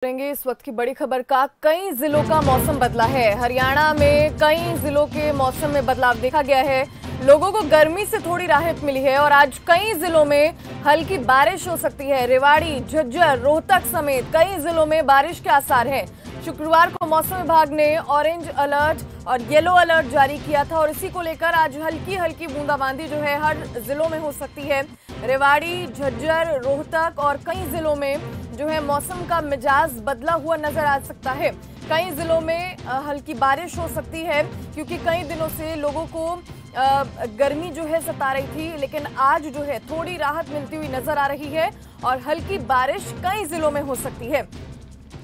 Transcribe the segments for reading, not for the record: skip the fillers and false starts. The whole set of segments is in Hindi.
करेंगे इस वक्त की बड़ी खबर का। कई जिलों का मौसम बदला है। हरियाणा में कई जिलों के मौसम में बदलाव देखा गया है। लोगों को गर्मी से थोड़ी राहत मिली है और आज कई जिलों में हल्की बारिश हो सकती है। रेवाड़ी, झज्जर, रोहतक समेत कई जिलों में बारिश के आसार हैं। शुक्रवार को मौसम विभाग ने ऑरेंज अलर्ट और येलो अलर्ट जारी किया था और इसी को लेकर आज हल्की हल्की बूंदाबांदी जो है हर जिलों में हो सकती है। रेवाड़ी, झज्जर, रोहतक और कई जिलों में जो है मौसम का मिजाज बदला हुआ नजर आ सकता है। कई जिलों में हल्की बारिश हो सकती है क्योंकि कई दिनों से लोगों को गर्मी जो है सता रही थी, लेकिन आज जो है थोड़ी राहत मिलती हुई नजर आ रही है और हल्की बारिश कई जिलों में हो सकती है।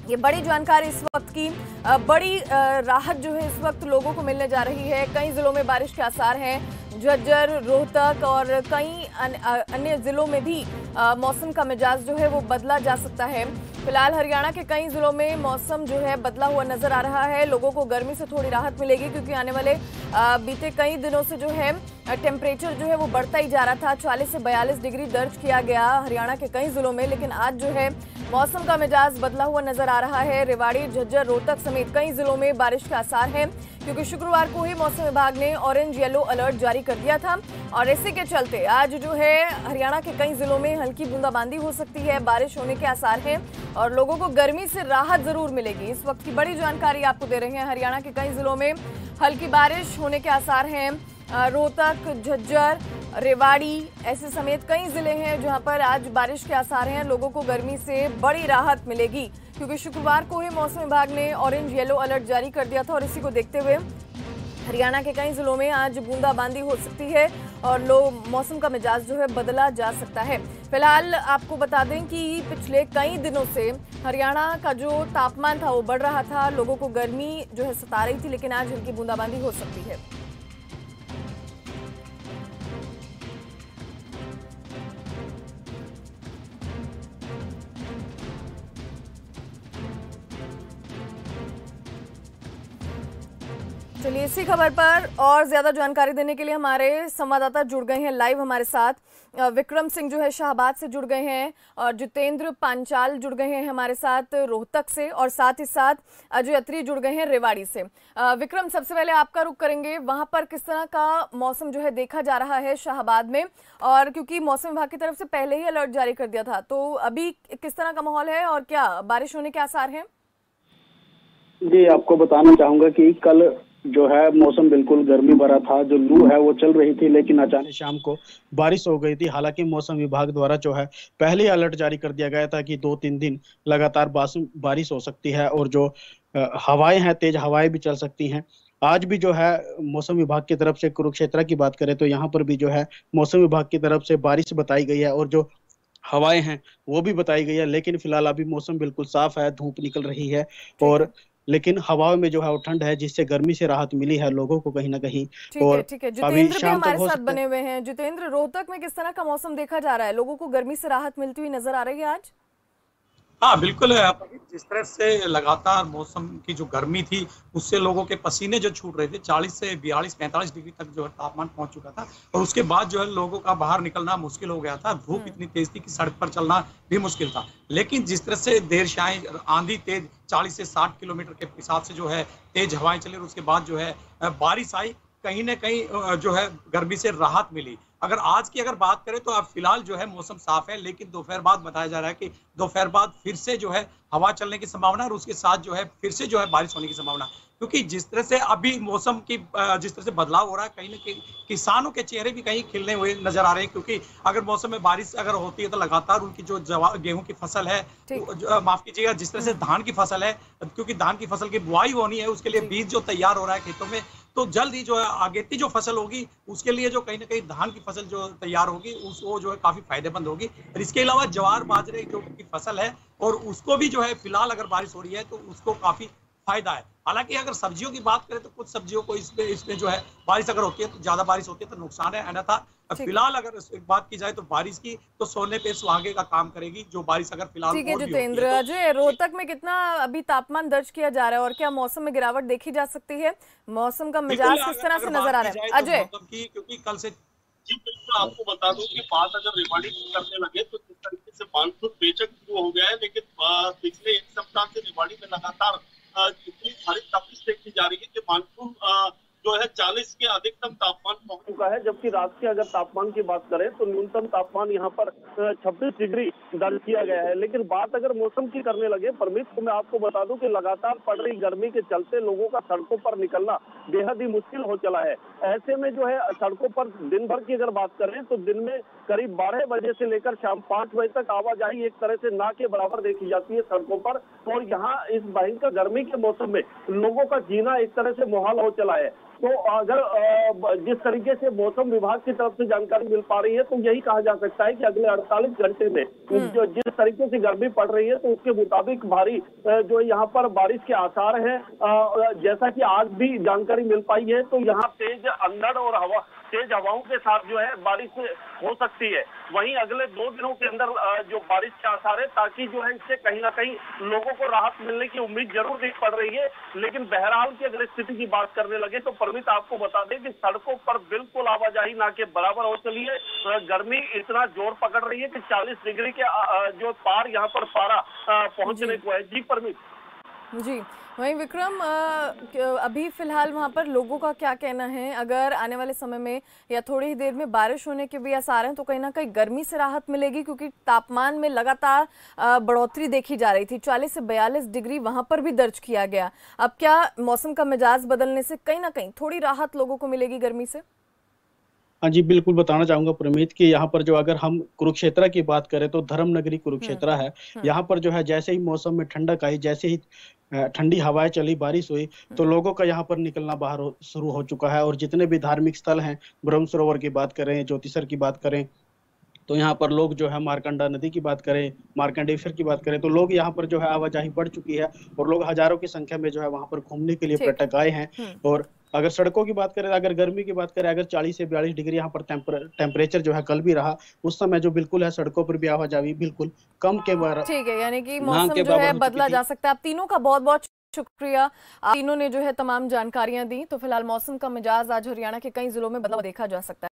ये बड़ी जानकारी इस वक्त की, बड़ी राहत जो है इस वक्त लोगों को मिलने जा रही है। कई जिलों में बारिश के आसार हैं। झज्जर, रोहतक और कई अन्य जिलों में भी मौसम का मिजाज जो है वो बदला जा सकता है। फिलहाल हरियाणा के कई जिलों में मौसम जो है बदला हुआ नजर आ रहा है। लोगों को गर्मी से थोड़ी राहत मिलेगी क्योंकि आने वाले बीते कई दिनों से जो है टेम्परेचर जो है वो बढ़ता ही जा रहा था। 40 से 42 डिग्री दर्ज किया गया हरियाणा के कई जिलों में, लेकिन आज जो है मौसम का मिजाज बदला हुआ नजर आ रहा है। रेवाड़ी, झज्जर, रोहतक समेत कई जिलों में बारिश के आसार हैं क्योंकि शुक्रवार को ही मौसम विभाग ने ऑरेंज येलो अलर्ट जारी कर दिया था और इसी के चलते आज जो है हरियाणा के कई जिलों में हल्की बूंदाबांदी हो सकती है। बारिश होने के आसार हैं और लोगों को गर्मी से राहत जरूर मिलेगी। इस वक्त की बड़ी जानकारी आपको दे रहे हैं। हरियाणा के कई जिलों में हल्की बारिश होने के आसार हैं। रोहतक, झज्जर, रेवाड़ी ऐसे समेत कई जिले हैं जहां पर आज बारिश के आसार हैं। लोगों को गर्मी से बड़ी राहत मिलेगी क्योंकि शुक्रवार को ही मौसम विभाग ने ऑरेंज येलो अलर्ट जारी कर दिया था और इसी को देखते हुए हरियाणा के कई जिलों में आज बूंदाबांदी हो सकती है और मौसम का मिजाज जो है बदला जा सकता है। फिलहाल आपको बता दें कि पिछले कई दिनों से हरियाणा का जो तापमान था वो बढ़ रहा था। लोगों को गर्मी जो है सता रही थी, लेकिन आज हल्की बूंदाबांदी हो सकती है। चलिए इसी खबर पर और ज्यादा जानकारी देने के लिए हमारे संवाददाता जुड़ गए हैं लाइव हमारे साथ। विक्रम सिंह जो है शाहबाद से जुड़ गए हैं और जितेंद्र पांचाल जुड़ गए हैं हमारे साथ रोहतक से और साथ ही साथ अजय अत्री जुड़ गए हैं रेवाड़ी से। विक्रम, सबसे पहले आपका रुख करेंगे, वहां पर किस तरह का मौसम जो है देखा जा रहा है शाहबाद में, और क्योंकि मौसम विभाग की तरफ से पहले ही अलर्ट जारी कर दिया था, तो अभी किस तरह का माहौल है और क्या बारिश होने के आसार हैं? जी, आपको बताना चाहूंगा कि कल जो है मौसम बिल्कुल गर्मी भरा था। जो लू है वो चल रही थी, लेकिन अचानक शाम को बारिश हो गई थी। हालांकि मौसम विभाग द्वारा जो है पहले ही अलर्ट जारी कर दिया गया था कि 2-3 दिन लगातार बारिश हो सकती है और जो हवाएं हैं, तेज हवाएं भी चल सकती हैं। आज भी जो है मौसम विभाग की तरफ से कुरुक्षेत्र की बात करें तो यहाँ पर भी जो है मौसम विभाग की तरफ से बारिश बताई गई है और जो हवाएं हैं वो भी बताई गई है। लेकिन फिलहाल अभी मौसम बिल्कुल साफ है, धूप निकल रही है और लेकिन हवाओं में जो है वो ठंड है, जिससे गर्मी से राहत मिली है लोगों को कहीं ना कहीं। और ठीक है, अभी जितेंद्र भी शाम तक हमारे हो साथ सकता है। बने हुए हैं। जितेंद्र, रोहतक में किस तरह का मौसम देखा जा रहा है? लोगों को गर्मी से राहत मिलती हुई नजर आ रही है आज? हाँ बिल्कुल है। जिस तरह से लगातार मौसम की जो गर्मी थी उससे लोगों के पसीने जो छूट रहे थे, 40 से 42-45 डिग्री तक जो है तापमान पहुंच चुका था और उसके बाद जो है लोगों का बाहर निकलना मुश्किल हो गया था। धूप इतनी तेज थी कि सड़क पर चलना भी मुश्किल था। लेकिन जिस तरह से देर शाम आंधी तेज 40 से 60 किलोमीटर के हिसाब से जो है तेज हवाएं चली और उसके बाद जो है बारिश आई, कहीं ना कहीं जो है गर्मी से राहत मिली। अगर आज की बात करें तो अब फिलहाल जो है मौसम साफ है, लेकिन दोपहर बाद बताया जा रहा है कि दोपहर बाद फिर से जो है हवा चलने की संभावना और उसके साथ जो है फिर से जो है बारिश होने की संभावना। क्योंकि जिस तरह से अभी मौसम की जिस तरह से बदलाव हो रहा है, कहीं ना कहीं किसानों के चेहरे भी कहीं खिलने हुए नजर आ रहे हैं। क्योंकि अगर मौसम में बारिश अगर होती है तो लगातार उनकी जो गेहूं की फसल है, माफ कीजिएगा, जिस तरह से धान की फसल है, क्योंकि धान की फसल की बुआई होनी है, उसके लिए बीज जो तैयार हो रहा है खेतों में, तो जल्द ही जो है आगेती जो फसल होगी उसके लिए जो कहीं ना कहीं धान की फसल जो तैयार होगी वो जो है काफी फायदेमंद होगी। और इसके अलावा ज्वार बाजरे जो की फसल है और उसको भी जो है फिलहाल अगर बारिश हो रही है तो उसको काफी फायदा है। हालांकि अगर सब्जियों की बात करें तो कुछ सब्जियों को इसमें जो है बारिश अगर होती है तो ज्यादा बारिश होती है तो नुकसान है, अन्यथा फिलहाल अगर बात की जाए तो बारिश की तो सोने पे सुहागे का काम करेगी जो बारिश अगर फिलहाल। ठीक है जितेंद्र। अजय, रोहतक में कितना अभी तापमान दर्ज किया जा रहा है और क्या मौसम में गिरावट देखी जा सकती है? मौसम का मिजाज किस तरह से नजर आ रहा है अजय? क्योंकि कल से आपको बता दूं कि बात अगर रेवाड़ी की करने लगे तो जिस तरीके से मानसून बेचक शुरू हो गया है, लेकिन पिछले एक सप्ताह से रेवाड़ी में लगातार इतनी भारी तपिश देखी जा रही है कि मानसून जो है 40 के अधिकतम तापमान पहुंच चुका है, जबकि रात के अगर तापमान की बात करें तो न्यूनतम तापमान यहाँ पर 26 डिग्री दर्ज किया गया है। लेकिन बात अगर मौसम की करने लगे परमित, तो मैं आपको बता दूं कि लगातार पड़ रही गर्मी के चलते लोगों का सड़कों पर निकलना बेहद ही मुश्किल हो चला है। ऐसे में जो है सड़कों पर दिन भर की अगर बात करें तो दिन में करीब 12 बजे से लेकर शाम 5 बजे तक आवाजाही एक तरह से ना के बराबर देखी जाती है सड़कों पर। और यहाँ इस भयंकर गर्मी के मौसम में लोगों का जीना एक तरह से मुहाल हो चला है। तो अगर जिस तरीके से मौसम विभाग की तरफ से जानकारी मिल पा रही है तो यही कहा जा सकता है कि अगले 48 घंटे में जो जिस तरीके से गर्मी पड़ रही है तो उसके मुताबिक भारी जो यहाँ पर बारिश के आसार हैं। जैसा कि आज भी जानकारी मिल पाई है तो यहाँ तेज अंधड़ और तेज हवाओं के साथ जो है बारिश हो सकती है। वहीं अगले 2 दिनों के अंदर जो बारिश के आसार है, ताकि जो है इससे कहीं ना कहीं लोगों को राहत मिलने की उम्मीद जरूर दिख पड़ रही है। लेकिन बहरहाल की अगर स्थिति की बात करने लगे तो परमित आपको बता दें कि सड़कों पर बिल्कुल आवाजाही ना के बराबर हो चली है। गर्मी इतना जोर पकड़ रही है कि 40 डिग्री के जो पार यहाँ पर पारा पहुंचने को है। जी परमित। जी, वहीं विक्रम, अभी फिलहाल वहां पर लोगों का क्या कहना है? अगर आने वाले समय में या थोड़ी ही देर में बारिश होने के भी आसार हैं तो कहीं ना कहीं गर्मी से राहत मिलेगी, क्योंकि तापमान में लगातार बढ़ोतरी देखी जा रही थी। 40 से 42 डिग्री वहां पर भी दर्ज किया गया। अब क्या मौसम का मिजाज बदलने से कहीं ना कहीं थोड़ी राहत लोगों को मिलेगी गर्मी से? हाँ जी, बिल्कुल बताना चाहूंगा प्रमीत कि यहाँ पर जो अगर हम कुरुक्षेत्र की बात करें तो धर्म नगरी कुरुक्षेत्र है। यहाँ पर जो है जैसे ही मौसम में ठंडक आई, जैसे ही ठंडी हवाएं चली, बारिश हुई, तो लोगों का यहाँ पर निकलना बाहर शुरू हो चुका है। और जितने भी धार्मिक स्थल हैं, ब्रह्म सरोवर की बात करें, ज्योतिसर की बात करें, तो यहाँ पर लोग जो है मार्कंडा नदी की बात करें, मार्कंडेश्वर की बात करें, तो लोग यहाँ पर जो है आवाजाही बढ़ चुकी है और लोग हजारों की संख्या में जो है वहां पर घूमने के लिए पर्यटक आए हैं। और अगर सड़कों की बात करें, अगर गर्मी की बात करें, अगर 40 से 42 डिग्री यहाँ पर टेम्परेचर जो है कल भी रहा, उस समय जो बिल्कुल है सड़कों पर भी आवाजाही बिल्कुल कम के बराबर। ठीक है, यानी कि मौसम जो है बदला जा सकता है। आप तीनों का बहुत बहुत शुक्रिया। आप तीनों ने जो है तमाम जानकारियां दी। तो फिलहाल मौसम का मिजाज आज हरियाणा के कई जिलों में बदलाव देखा जा सकता है।